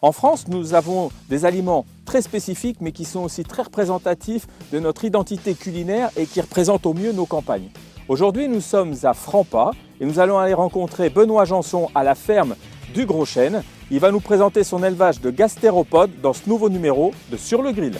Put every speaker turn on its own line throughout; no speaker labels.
En France, nous avons des aliments très spécifiques, mais qui sont aussi très représentatifs de notre identité culinaire et qui représentent au mieux nos campagnes. Aujourd'hui, nous sommes à Franpas et nous allons aller rencontrer Benoît Janson à la ferme du Gros Chêne. Il va nous présenter son élevage de gastéropodes dans ce nouveau numéro de Sur le Grill.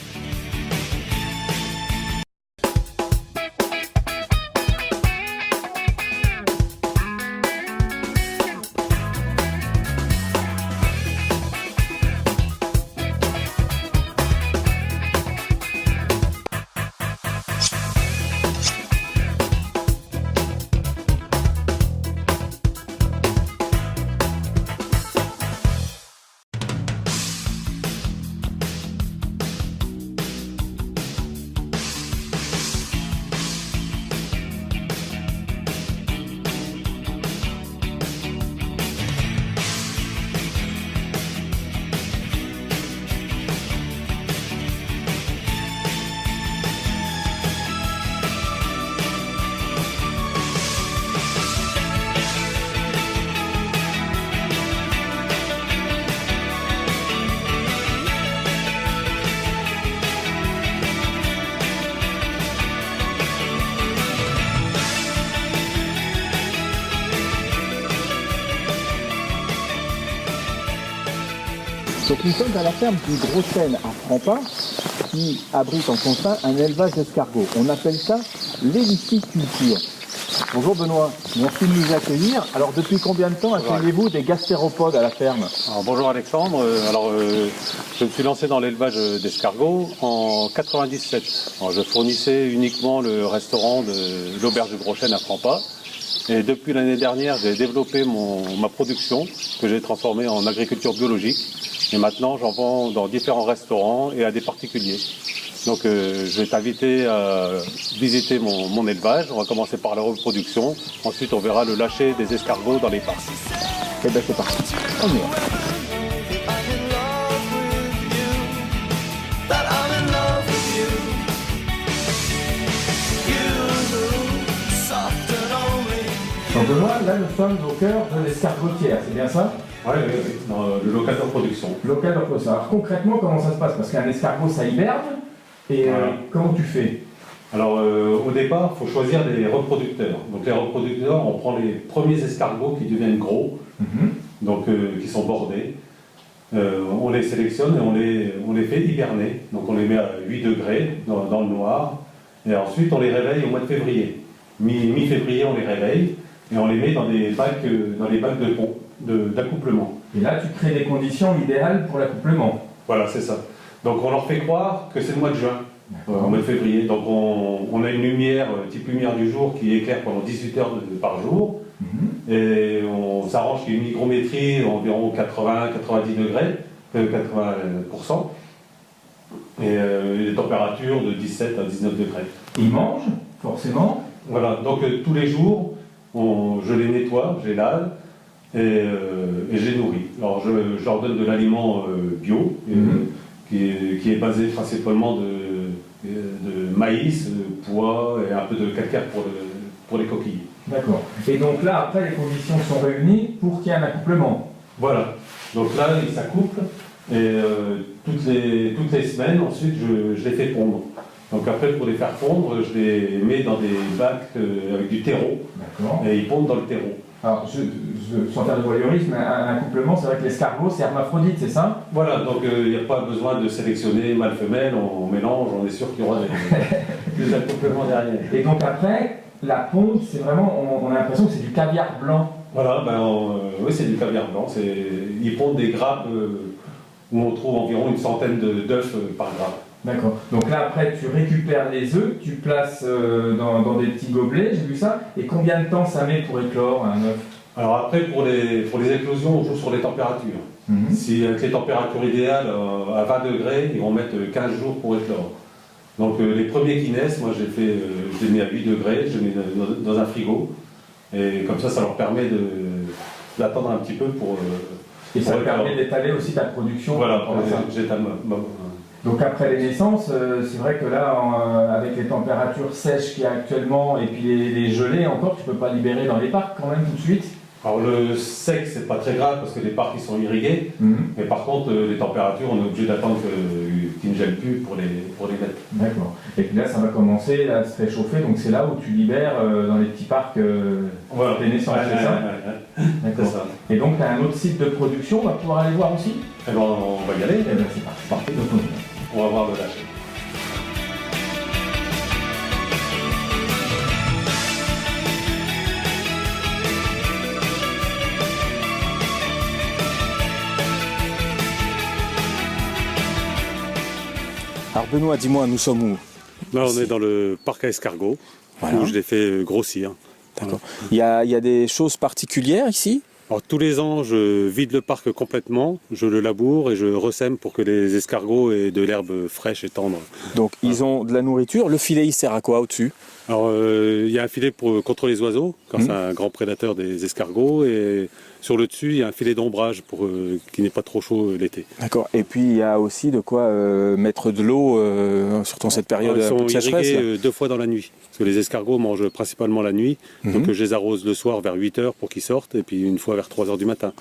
Donc nous sommes à la ferme du Gros Chêne à Franpas qui abrite en son sein un élevage d'escargots. On appelle ça l'héliciculture. Bonjour Benoît, merci de nous accueillir. Alors depuis combien de temps accueillez-vous des gastéropodes à la ferme?
Bonjour Alexandre, je me suis lancé dans l'élevage d'escargots en 97. Je fournissais uniquement le restaurant de l'auberge du Gros Chêne à Franpas. Et depuis l'année dernière, j'ai développé ma production que j'ai transformée en agriculture biologique. Et maintenant, j'en vends dans différents restaurants et à des particuliers. Donc, je vais t'inviter à visiter mon élevage. On va commencer par la reproduction. Ensuite, on verra le lâcher des escargots dans les parcs.
Et bien, c'est parti. On y va. Donc Benoît, là nous sommes au cœur de l'escargotière, c'est bien ça?
Oui, dans le local de production.
Local de production. Alors concrètement, comment ça se passe? Parce qu'un escargot, ça hiberne. Et comment tu fais?
Alors au départ, il faut choisir des reproducteurs. Donc les reproducteurs, on prend les premiers escargots qui deviennent gros, donc qui sont bordés. On les sélectionne et on les fait hiberner. Donc on les met à 8 degrés dans le noir. Et ensuite, on les réveille au mois de février. Mi-février, on les réveille. Et on les met dans les bacs d'accouplement.
Et là, tu crées les conditions idéales pour l'accouplement.
Voilà, c'est ça. Donc on leur fait croire que c'est le mois de juin, au mois de février. Donc on a une lumière, type lumière du jour, qui éclaire pendant 18 heures par jour. Et on s'arrange qu'il y ait une hygrométrie environ 80-90 degrés, 80%. Et les températures de 17 à 19 degrés.
Ils mangent, forcément.
Voilà, donc tous les jours, je les nettoie, je les lave et je les nourris. Alors je leur donne de l'aliment bio qui est basé principalement de maïs, de pois et un peu de calcaire pour les coquilles. D'accord.
Et donc là, après, les conditions sont réunies pour qu'il y ait un accouplement.
Voilà. Donc là, ils s'accouplent et toutes les semaines, ensuite, je les fais pondre. Donc après, pour les faire fondre, je les mets dans des bacs avec du terreau. Et ils pondent dans le terreau.
Alors, sans faire de voyeurisme, un accouplement, c'est vrai que l'escargot, c'est hermaphrodite, c'est ça?
Voilà, donc il n'y a pas besoin de sélectionner mâle-femelle, on mélange, on est sûr qu'il y aura des accouplements derrière.
Et donc après, la ponte, c'est vraiment, on a l'impression que c'est du caviar blanc.
Voilà, oui, c'est du caviar blanc. Ils pondent des grappes où on trouve environ une centaine d'œufs par grappe.
D'accord. Donc là, après, tu récupères les œufs, tu places dans des petits gobelets, j'ai vu ça. Et combien de temps ça met pour éclore un œuf?
Alors après, pour les éclosions, on joue sur les températures. Si avec les températures idéales, à 20 degrés, ils vont mettre 15 jours pour éclore. Donc les premiers qui naissent, moi je les mets à 8 degrés, je les mets dans un frigo. Et comme ça leur permet d'attendre un petit peu pour...
et ça permet d'étaler aussi ta production.
Voilà, j'étale
Donc après les naissances, c'est vrai que là, avec les températures sèches qu'il y a actuellement et puis les gelées encore, tu ne peux pas libérer dans les parcs quand même tout de suite?
Alors le sec, c'est pas très grave parce que les parcs ils sont irrigués. Mais par contre, les températures, on est obligé d'attendre qu'ils ne gèlent plus pour les mettre.
D'accord. Et puis là, ça va commencer à se réchauffer, donc c'est là où tu libères dans les petits parcs
Voilà.
des naissances, c'est ça? D'accord.
Ça.
Et donc, tu as un autre site de production, on va pouvoir aller voir aussi?
Eh ben, on va y aller.
Eh ben, c'est parti. Parfait. Donc,
On va voir le lâcher.
alors, Benoît, dis-moi, nous sommes où?
Là, on est dans le parc à escargots,
Voilà.
où je l'ai fait grossir.
D'accord. Il y a des choses particulières ici?
Alors, tous les ans, je vide le parc complètement, je le laboure et je ressème pour que les escargots aient de l'herbe fraîche et tendre.
Donc, ils ont de la nourriture. Le filet, il sert à quoi au-dessus?
Alors, il y a un filet contre les oiseaux, quand c'est un grand prédateur des escargots, et sur le dessus, il y a un filet d'ombrage pour qu'il n'ait pas trop chaud l'été.
D'accord. Et puis, il y a aussi de quoi mettre de l'eau, surtout en cette période
Ils sont
de sécheresse.
irrigués 2 fois dans la nuit, parce que les escargots mangent principalement la nuit, donc je les arrose le soir vers 8 h pour qu'ils sortent, et puis une fois vers 3 h du matin.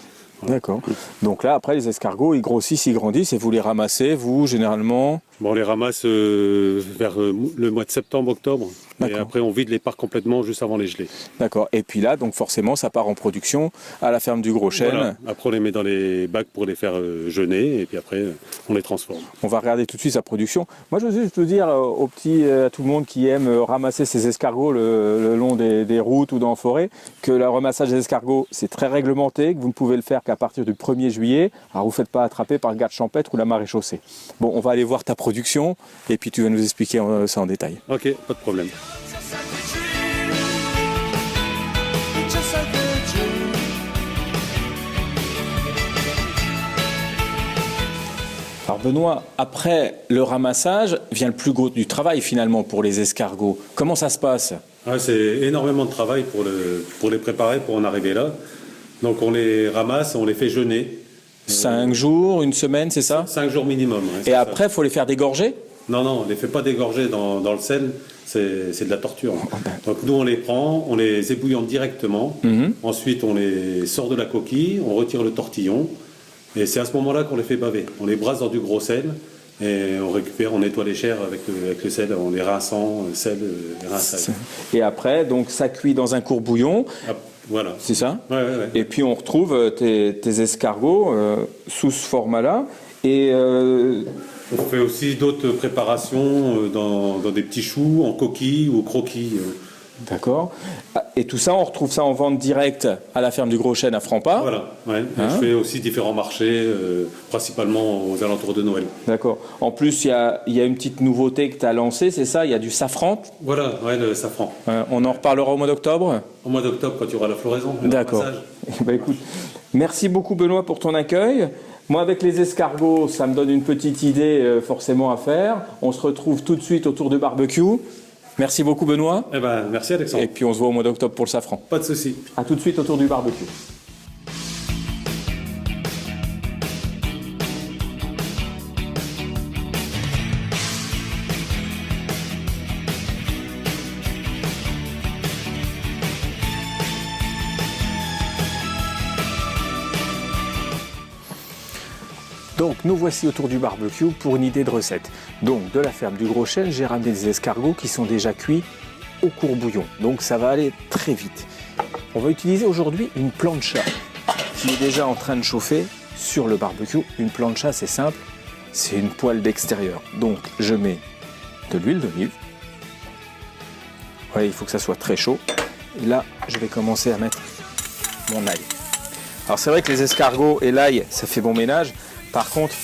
D'accord. Donc là, après, les escargots, ils grossissent, ils grandissent, et vous les ramassez, vous, généralement?
Bon, on les ramasse vers le mois de septembre, octobre. Et
D'accord.
après, on vide les parcs complètement juste avant les gelées.
D'accord. Et puis là, donc forcément, ça part en production à la ferme du Gros Chêne.
Voilà. Après, on les met dans les bacs pour les faire jeûner. Et puis après, on les transforme.
On va regarder tout de suite sa production. Moi, je veux juste te dire aux petits, à tout le monde qui aime ramasser ses escargots le long des routes ou dans la forêt, que le ramassage des escargots, c'est très réglementé, que vous ne pouvez le faire qu'à partir du 1er juillet. Alors, vous ne faites pas attraper par le garde champêtre ou la maréchaussée. Bon, on va aller voir ta production et puis tu vas nous expliquer ça en détail.
Ok, pas de problème.
Alors Benoît, après le ramassage, vient le plus gros du travail finalement pour les escargots. Comment ça se passe?
C'est énormément de travail pour les préparer, pour en arriver là. Donc on les ramasse, on les fait jeûner.
5 jours, une semaine, c'est ça?
5 jours minimum. Ouais,
Et après, il faut les faire dégorger?
Non, on ne les fait pas dégorger dans le sel, c'est de la torture. Donc nous, on les prend, on les ébouillante directement. Ensuite, on les sort de la coquille, on retire le tortillon. Et c'est à ce moment-là qu'on les fait baver. On les brasse dans du gros sel et on nettoie les chairs avec le sel, en les rinçant, sel et rinçage.
Et après, donc ça cuit dans un courbouillon.
Voilà.
C'est ça?
Ouais.
Et puis on retrouve tes escargots sous ce format-là. Et
on fait aussi d'autres préparations dans des petits choux, en coquille ou croquis.
D'accord. Et tout ça, on retrouve ça en vente directe à la ferme du Gros Chêne à Franpas.
Voilà, ouais. Je fais aussi différents marchés, principalement aux alentours de Noël.
D'accord. En plus, il y a une petite nouveauté que tu as lancée, c'est ça? Il y a du safran.
Voilà, le safran.
On en reparlera au mois d'octobre?
Au mois d'octobre, quand il y aura la floraison.
D'accord. Écoute, merci beaucoup Benoît pour ton accueil. Moi, avec les escargots, ça me donne une petite idée forcément à faire. On se retrouve tout de suite autour du barbecue. Merci beaucoup Benoît.
Merci Alexandre.
Et puis on se voit au mois d'octobre pour le safran.
Pas de souci.
A tout de suite autour du barbecue. Donc nous voici autour du barbecue pour une idée de recette. Donc de la ferme du Gros Chêne, j'ai ramené des escargots qui sont déjà cuits au courbouillon. Donc ça va aller très vite. On va utiliser aujourd'hui une plancha qui est déjà en train de chauffer sur le barbecue. Une plancha, c'est simple, c'est une poêle d'extérieur. Donc je mets de l'huile d'olive. Ouais, il faut que ça soit très chaud. Et là, je vais commencer à mettre mon ail. Alors c'est vrai que les escargots et l'ail, ça fait bon ménage. Par contre,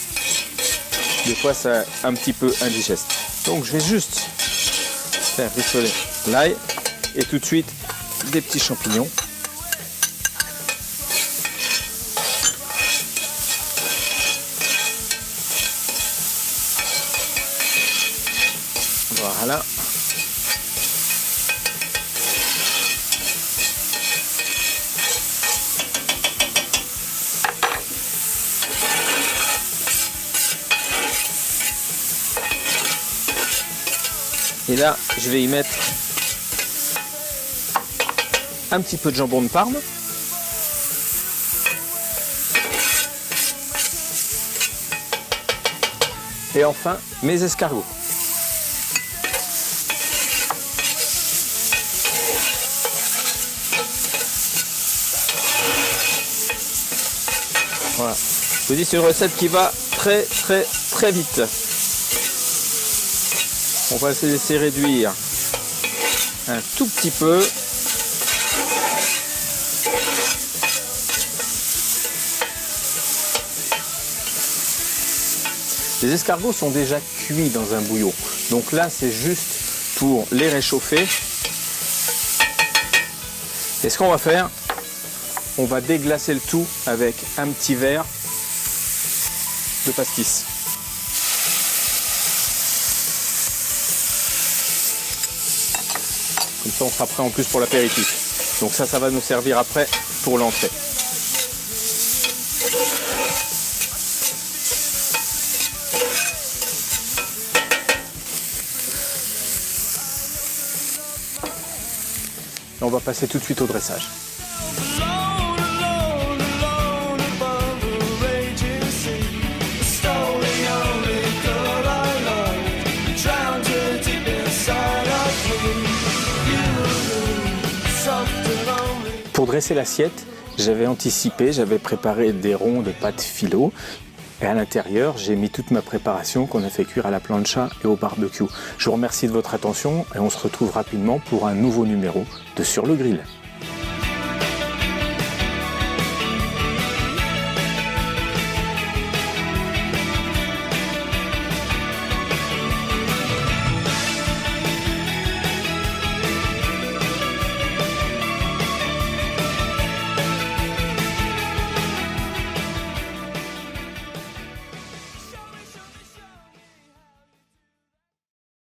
des fois, c'est un petit peu indigeste. Donc, je vais juste faire rissoler l'ail et tout de suite des petits champignons. Voilà. Et là, je vais y mettre un petit peu de jambon de Parme. Et enfin, mes escargots. Voilà. Je vous dis, c'est une recette qui va très vite. On va se laisser réduire un tout petit peu. Les escargots sont déjà cuits dans un bouillon. Donc là, c'est juste pour les réchauffer. Et ce qu'on va faire, on va déglacer le tout avec un petit verre de pastis. Comme ça, on sera prêt en plus pour l'apéritif. Donc ça va nous servir après pour l'entrée. Et on va passer tout de suite au dressage. Pour dresser l'assiette, j'avais anticipé, j'avais préparé des ronds de pâte philo. Et à l'intérieur, j'ai mis toute ma préparation qu'on a fait cuire à la plancha et au barbecue. Je vous remercie de votre attention et on se retrouve rapidement pour un nouveau numéro de Sur le Grill.